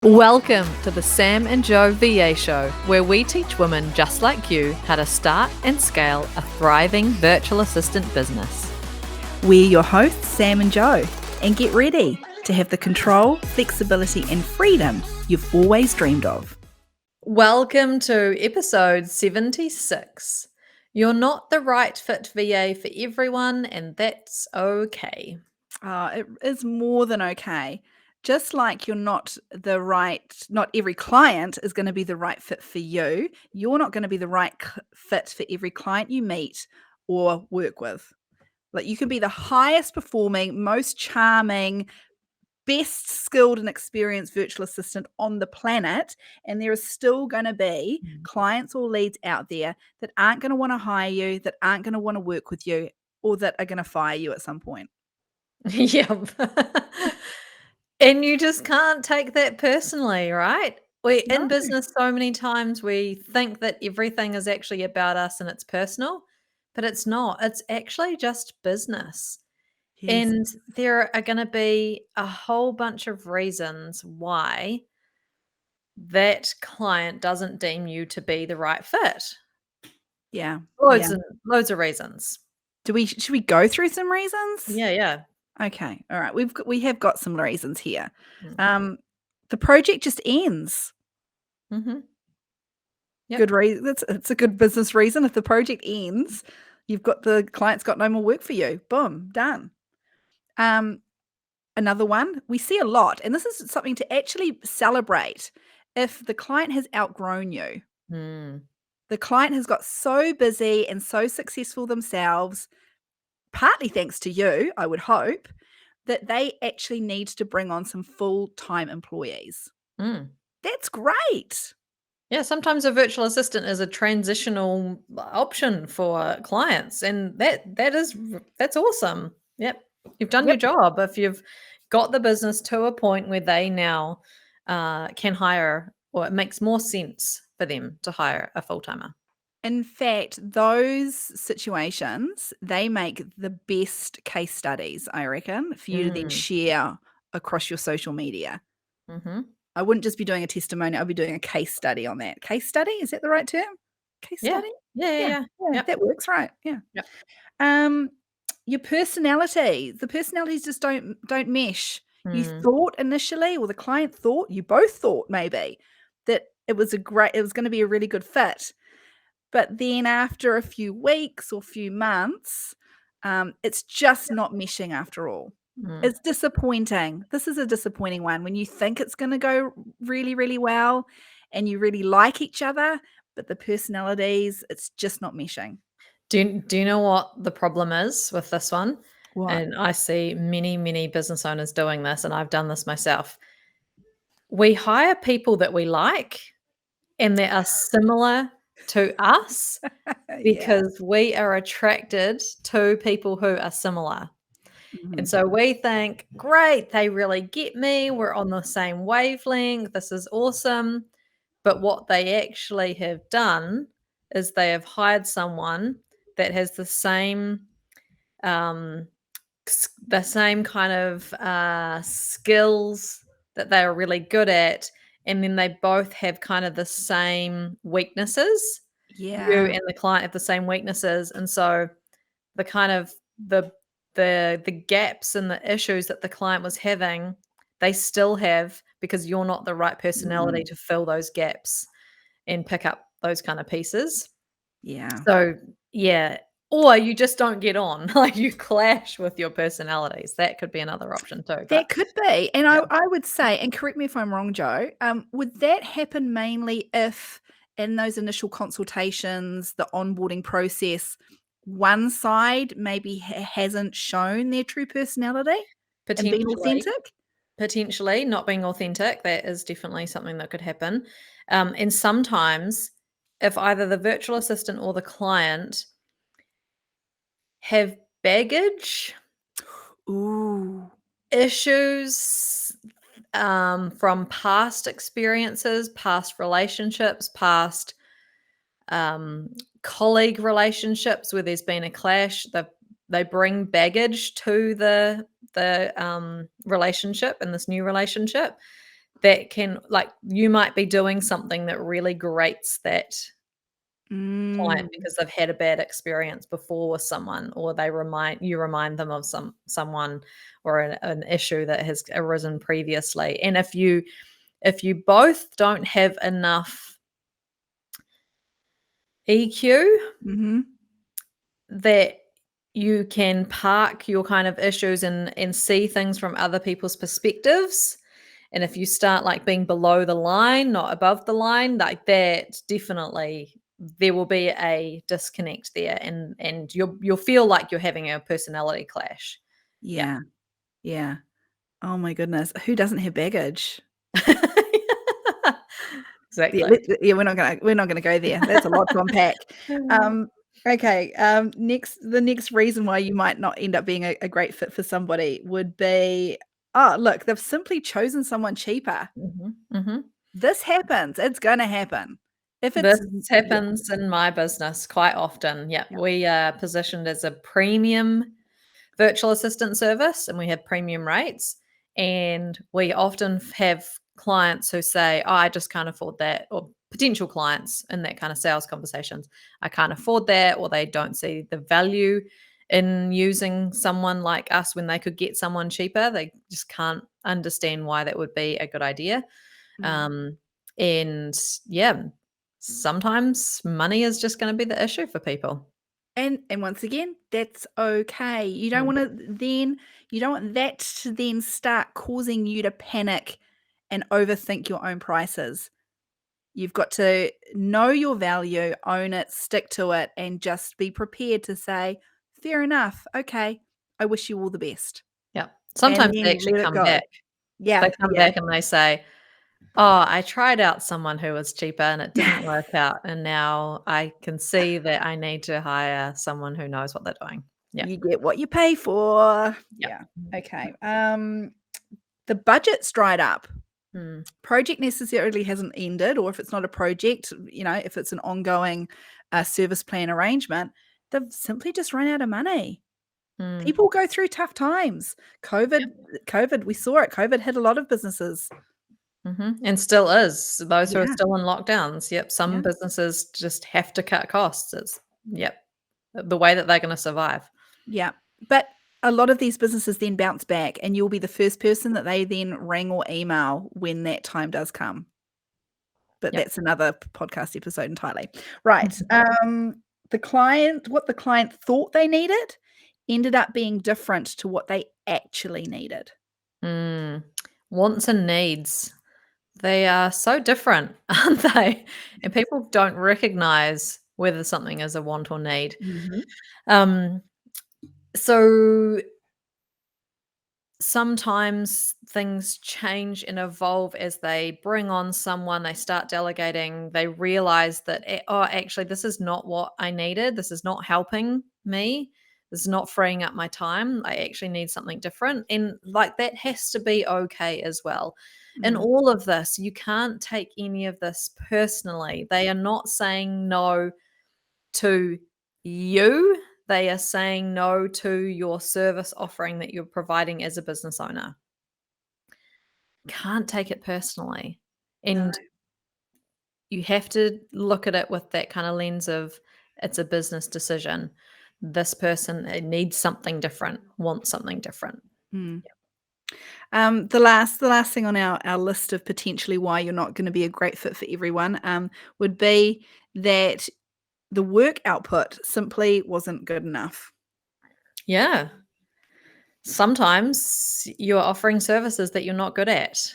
Welcome to the Sam and Joe VA Show, where we teach women just like you how to start and scale a thriving virtual assistant business. We're your hosts, Sam and Joe, and get ready to have the control, flexibility, and freedom you've always dreamed of. Welcome to episode 76. You're not the right fit VA for everyone, and that's okay. It is more than okay. Just like not every client is going to be the right fit for you, you're not going to be the right fit for every client you meet or work with. Like, you can be the highest performing, most charming, best skilled and experienced virtual assistant on the planet, and there is still going to be clients or leads out there that aren't going to want to hire you, that aren't going to want to work with you, or that are going to fire you at some point. Yep. And you just can't take that personally, right? We're in No. business so many times we think that everything is actually about us and it's personal, but it's not. It's actually just business. Yes. And there are going to be a whole bunch of reasons why that client doesn't deem you to be the right fit. Yeah. Loads of reasons. Should we go through some reasons? Yeah. Okay. All right. We have got some reasons here. Mm. The project just ends. Mhm. Yep. Good reason. It's a good business reason. If the project ends, the client's got no more work for you. Boom, done. Another one we see a lot, and this is something to actually celebrate. If the client has outgrown you, Mm. the client has got so busy and so successful themselves, partly thanks to you, I would hope, that they actually need to bring on some full-time employees. Mm. That's great. Yeah, sometimes a virtual assistant is a transitional option for clients, and that's awesome. Yep, you've done your Yep. job if you've got the business to a point where they now can hire, or it makes more sense for them to hire a full timer. In fact, those situations, they make the best case studies, I reckon, for you to then Mm. share across your social media. Mm-hmm. I wouldn't just be doing a testimony, I'd be doing a case study on that. Case study, is that the right term? Case Yeah, study? Yeah, yeah. yeah, Yep. that works, right, yeah. Yep. Um, your personality, the personalities just don't mesh. You Mm. thought initially, or the client thought, you both thought maybe, that it was gonna be a really good fit. But then after a few weeks or few months, it's just not meshing after all. Mm. It's disappointing. This is a disappointing one when you think it's gonna go really, really well and you really like each other, but the personalities, it's just not meshing. Do you know what the problem is with this one? What? And I see many business owners doing this, and I've done this myself. We hire people that we like and that are similar to us Yeah. because we are attracted to people who are similar. And Mhm. so we think, great, they really get me. We're on the same wavelength. This is awesome. But what they actually have done is they have hired someone that has um, the same kind of skills that they are really good at, and then they both have kind of the same weaknesses. You Yeah. and the client have the same weaknesses, and so the kind of the gaps and the issues that the client was having, they still have because you're not the right personality Mm. to fill those gaps and pick up those kind of pieces. Yeah. So, yeah, or you just don't get on, like, you clash with your personalities. That could be another option too, but That could be, and yeah. I would say, and correct me if I'm wrong, Joe, would that happen mainly if in those initial consultations, the onboarding process, one side maybe hasn't shown their true personality and been Potentially, authentic? potentially not being authentic, that is definitely something that could happen. And sometimes if either the virtual assistant or the client have baggage, Ooh. issues, from past experiences, past relationships, past um, colleague relationships where there's been a clash, they bring baggage to the relationship and this new relationship. that can, like, you might be doing something that really grates that client Mm. because they've had a bad experience before with someone, or they remind them of someone or an issue that has arisen previously. And if you both don't have enough EQ Mhm. that you can park your kind of issues and see things from other people's perspectives, and if you start like being below the line, not above the line, like that, definitely there will be a disconnect there, and you'll feel like you're having a personality clash. Yeah. Yeah. Yeah. Oh my goodness. Who doesn't have baggage? Yeah, Exactly. we're not gonna go there. That's a lot to unpack. Um, okay, the next reason why you might not end up being a great fit for somebody would be, oh, look, they've simply chosen someone cheaper. Mhm, mhm. This happens. It's gonna happen. If This it's yeah, happens in my business quite often. Yeah, yeah. we are positioned as a premium virtual assistant service, and we have premium rates. And we often have clients who say, "Oh, I just can't afford that," or potential clients in that kind of sales conversations, "I can't afford that," or they don't see the value in using someone like us when they could get someone cheaper. They just can't understand why that would be a good idea. Mm. Um, and yeah, sometimes money is just going to be the issue for people. And once again, that's okay. Mm. You don't want that to then start causing you to panic and overthink your own prices. You've got to know your value, own it, stick to it, and just be prepared to say, "Fair enough. Okay. I wish you all the best." Yeah. And Sometimes they then actually let it come go. back. Yeah, They come yeah. back and they say, "Oh, I tried out someone who was cheaper and it didn't work out, and now I can see that I need to hire someone who knows what they're doing." Yeah. You get what you pay for. Yeah. Yeah. Okay. The budget's dried up. Mm, Project necessarily hasn't ended, or if it's not a project, if it's an ongoing service plan arrangement, they've simply just run out of money. mm. People go through tough times. Yep. COVID, we saw it. COVID hit a lot of businesses. Mhm, and still is. Those who are Yeah, still in lockdowns, yep, some yeah, businesses just have to cut costs. It's yep, the way that they're gonna survive. yeah. But a lot of these businesses then bounce back, and you'll be the first person that they then ring or email when that time does come. But Yep. that's another podcast episode entirely. Right. Mhm. What the client thought they needed ended up being different to what they actually needed. Mm. Wants and needs. They are so different, aren't they? And people don't recognize whether something is a want or need. Mhm. Um, so sometimes things change and evolve as they bring on someone, they start delegating, they realize that, oh, actually, this is not what I needed. This is not helping me. This is not freeing up my time. I actually need something different. And like that has to be okay as well. In Mm. all of this, you can't take any of this personally. They are not saying no to you, they are saying no to your service offering that you're providing as a business owner. Can't take it personally. No. And you have to look at it with that kind of lens of it's a business decision. This person needs something different, wants something different. Mm. The last thing on our list of potentially why you're not gonna be a great fit for everyone, would be that the work output simply wasn't good enough. Yeah. Sometimes you're offering services that you're not good at.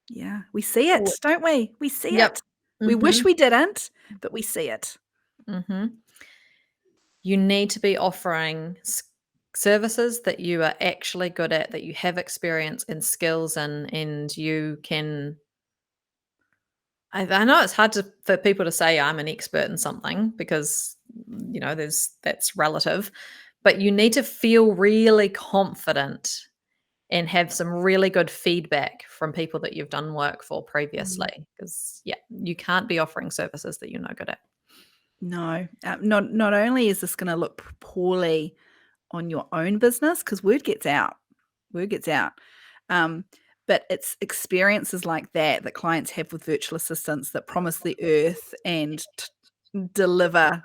Yeah, we see it, don't we? We see Yep. it. We wish Mhm. we didn't, but we see it. Mhm. You need to be offering services that you are actually good at, that you have experience and skills in, and you can. I know it's hard for people to say I'm an expert in something because there's that's relative, but you need to feel really confident and have some really good feedback from people that you've done work for Mhm. previously. Because yeah, you can't be offering services that you're no good at. No, not only is this gonna look poorly on your own business, because word gets out, um, But it's experiences like that that clients have with virtual assistants that promise the earth and deliver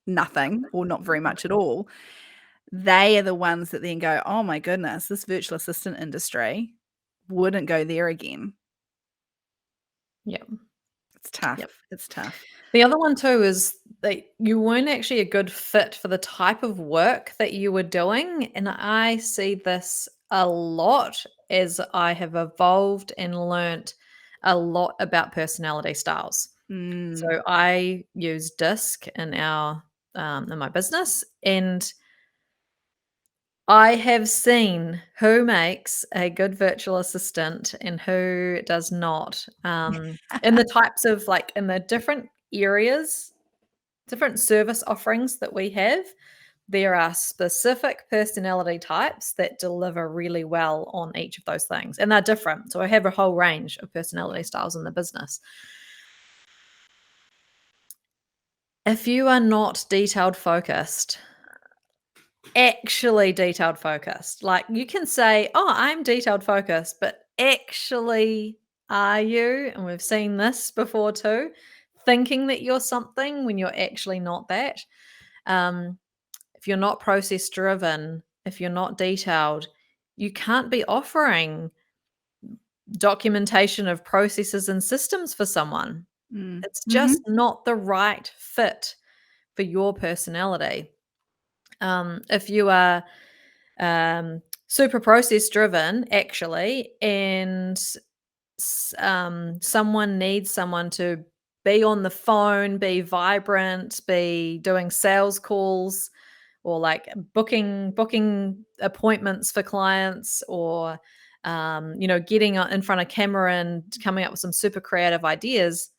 nothing or not very much at all. They are the ones that then go, oh my goodness, this virtual assistant industry, wouldn't go there again. Yep. It's tough. Yep. It's tough. The other one too is that you weren't actually a good fit for the type of work that you were doing. And I see this a lot as I have evolved and learnt a lot about personality styles. So Mm. I use DISC in my business, and I have seen who makes a good virtual assistant and who does not. In the types of like in the different areas, different service offerings that we have, there are specific personality types that deliver really well on each of those things, and they're different. So I have a whole range of personality styles in the business. If you are not detailed focused, actually detailed focused, like you can say, oh, I'm detailed focused, but actually, are you? And we've seen this before too, thinking that you're something when you're actually not that. Um, if you're not process driven, if you're not detailed, you can't be offering documentation of processes and systems for someone. Mm. It's Mhm. just not the right fit for your personality. If you are super process driven, actually, and someone needs someone to be on the phone, be vibrant, be doing sales calls, or like booking appointments for clients, or getting in front of camera and coming up with some super creative ideas,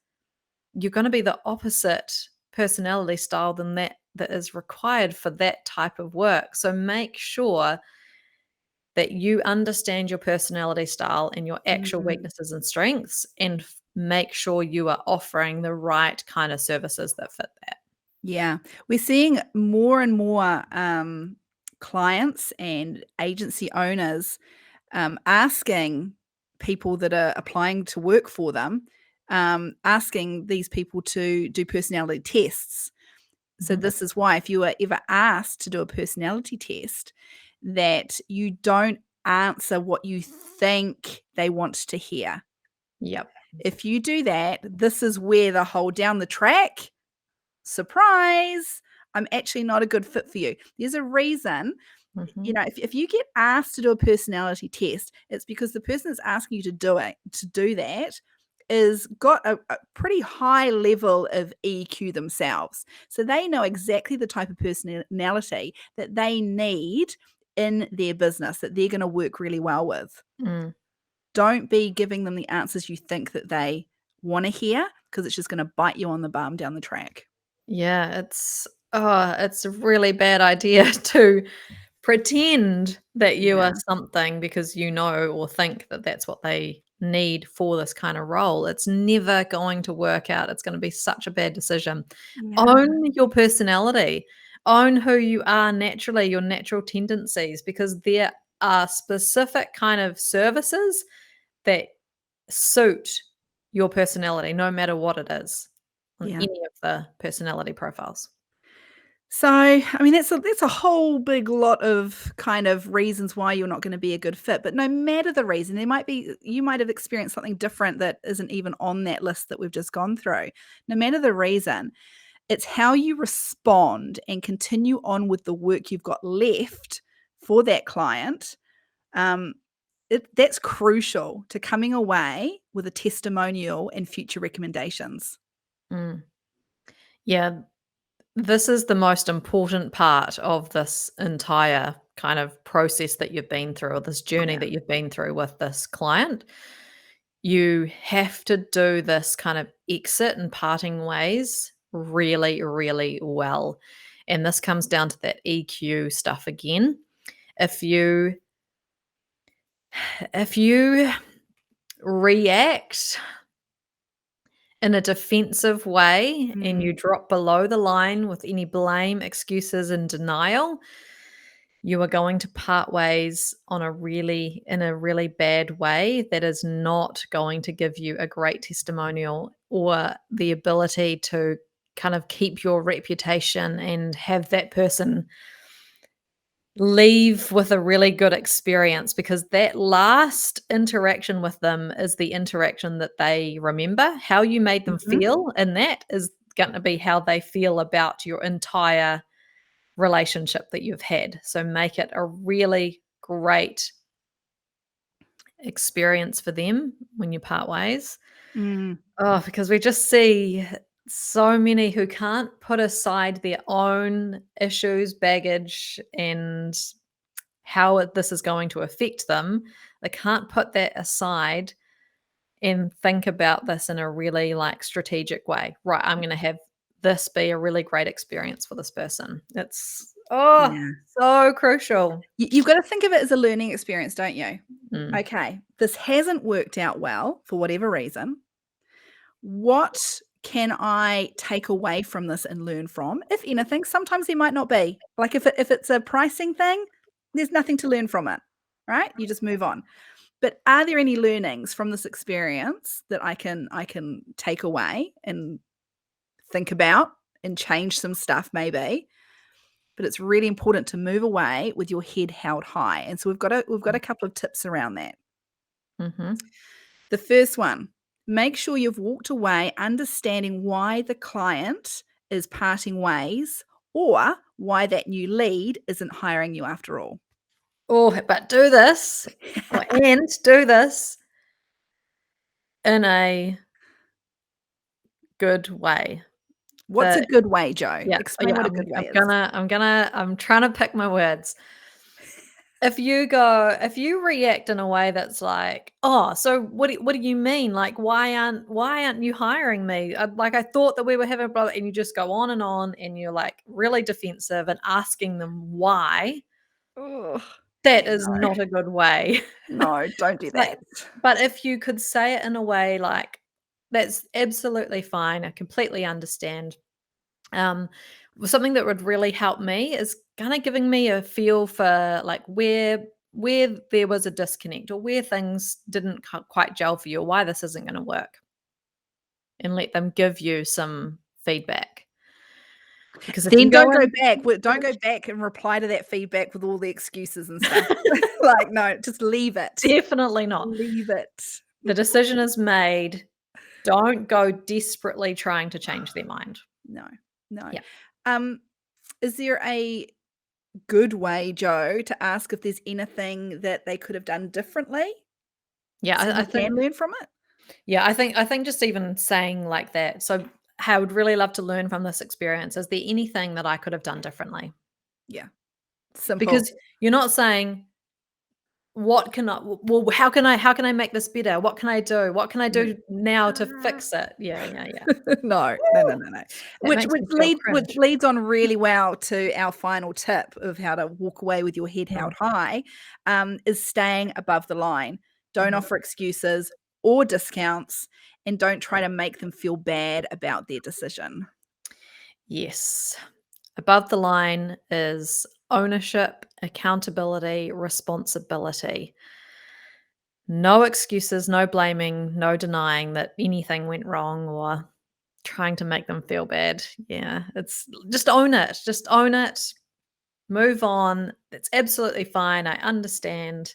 you're going to be the opposite personality style than that is required for that type of work. So make sure that you understand your personality style and your actual Mm. weaknesses and strengths, and make sure you are offering the right kind of services that fit that. Yeah. We're seeing more and more, clients and agency owners, asking people that are applying to work for them, asking these people to do personality tests. So Mhm. this is why if you are ever asked to do a personality test, that you don't answer what you think they want to hear. Yep. If you do that, this is where the whole down the track, surprise, I'm actually not a good fit for you. There's a reason, Mhm. if you get asked to do a personality test, it's because the person that's asking you to do that is got a pretty high level of EQ themselves. So they know exactly the type of personality that they need in their business that they're going to work really well with. Mm. Don't be giving them the answers you think that they want to hear, because it's just going to bite you on the bum down the track. Yeah, it's a really bad idea to pretend that you Yeah. are something because you know or think that that's what they need for this kind of role. It's never going to work out. It's going to be such a bad decision. Yeah. Own your personality. Own who you are naturally, your natural tendencies, because there are specific kind of services that suit your personality, no matter what it is, on Yeah. any of the personality profiles. So, I mean, that's a whole big lot of kind of reasons why you're not gonna be a good fit, but no matter the reason, you might have experienced something different that isn't even on that list that we've just gone through. No matter the reason, it's how you respond and continue on with the work you've got left for that client. Um, that's crucial to coming away with a testimonial and future recommendations. Mm. Yeah, this is the most important part of this entire kind of process that you've been through, or this journey Yeah. that you've been through with this client. You have to do this kind of exit and parting ways really, really well. And this comes down to that EQ stuff again. If you if you react in a defensive way and Mm. you drop below the line with any blame, excuses, and denial, you are going to part ways in a really bad way that is not going to give you a great testimonial or the ability to kind of keep your reputation and have that person leave with a really good experience, because that last interaction with them is the interaction that they remember. How you made them Mhm. feel, and that is going to be how they feel about your entire relationship that you've had. So make it a really great experience for them when you part ways. Mm. Oh, because we just see so many who can't put aside their own issues, baggage, and how this is going to affect them. They can't put that aside and think about this in a really like strategic way. Right, I'm going to have this be a really great experience for this person. It's Yeah. so crucial. You've got to think of it as a learning experience, don't you? Mm. Okay, this hasn't worked out well for whatever reason. What can I take away from this and learn from? If anything, sometimes there might not be. Like if it's a pricing thing, there's nothing to learn from it, right? You just move on. But are there any learnings from this experience that I can take away and think about and change some stuff maybe? But it's really important to move away with your head held high. And so we've got a couple of tips around that. Mhm. The first one, make sure you've walked away understanding why the client is parting ways or why that new lead isn't hiring you after all. Oh, but do this and do this in a good way. What's a The good way, Joe? Yeah, Explain what a good I'm way is. gonna I'm trying to pick my words. If you react in a way that's like, "Oh, so what do you mean? Like, why aren't you hiring me? I thought that we were having a brother," and you just go on, and you're like really defensive and asking them why. Oh, That yeah, is not a good way. no, don't do It's like, that. but if you could say it in a way like, "That's absolutely fine. I completely understand." Um, Something that would really help me is kinda giving me a feel for, like, where there was a disconnect or where things didn't quite gel for you, or why this isn't gonna work, and let them give you some feedback. Because if you Then go don't go in back. Don't go back and reply to that feedback with all the excuses and stuff. Like, no, just leave it. Definitely not. Leave it. The decision is made. Don't go desperately trying to change their mind. No, no. Yeah. Um, is there a good way, Joe, to ask if there's anything that they could have done differently Yeah, so I you think can learn from it? yeah, I think just even saying like that, "So, hey, I would really love to learn from this experience. Is there anything that I could have done differently?" Yeah, simple. Because you're not saying, "What can I well, how can I make this better? What can I do? What can I Mm. do now to fix it?" Yeah, yeah, yeah. No, no, no, Woo! no, no. That Which makes which me feel leads which cringe. leads on really well to our final tip of how to walk away with your head Mm, held high, is staying above the line. Don't mhm. offer excuses or discounts, and don't try to make them feel bad about their decision. Yes. Above the line is ownership, accountability, responsibility. No excuses, no blaming, no denying that anything went wrong or trying to make them feel bad. Yeah, it's just own it. Just own it. Move on. It's absolutely fine. I understand.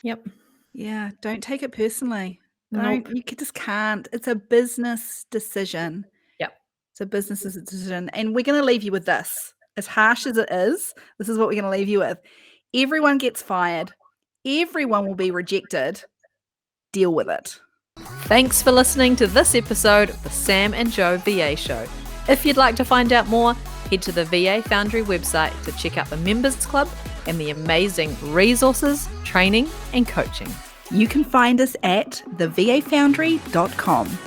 Yep. Yeah, don't take it personally. Don't Nope. just can't. It's a business decision. Yep. It's a business decision, and we're gonna leave you with this. As harsh as it is, this is what we're gonna leave you with. Everyone gets fired. Everyone will be rejected. Deal with it. Thanks for listening to this episode of the Sam and Joe VA Show. If you'd like to find out more, head to the VA Foundry website to check out the Members Club and the amazing resources, training, and coaching. You can find us at thevafoundry.com.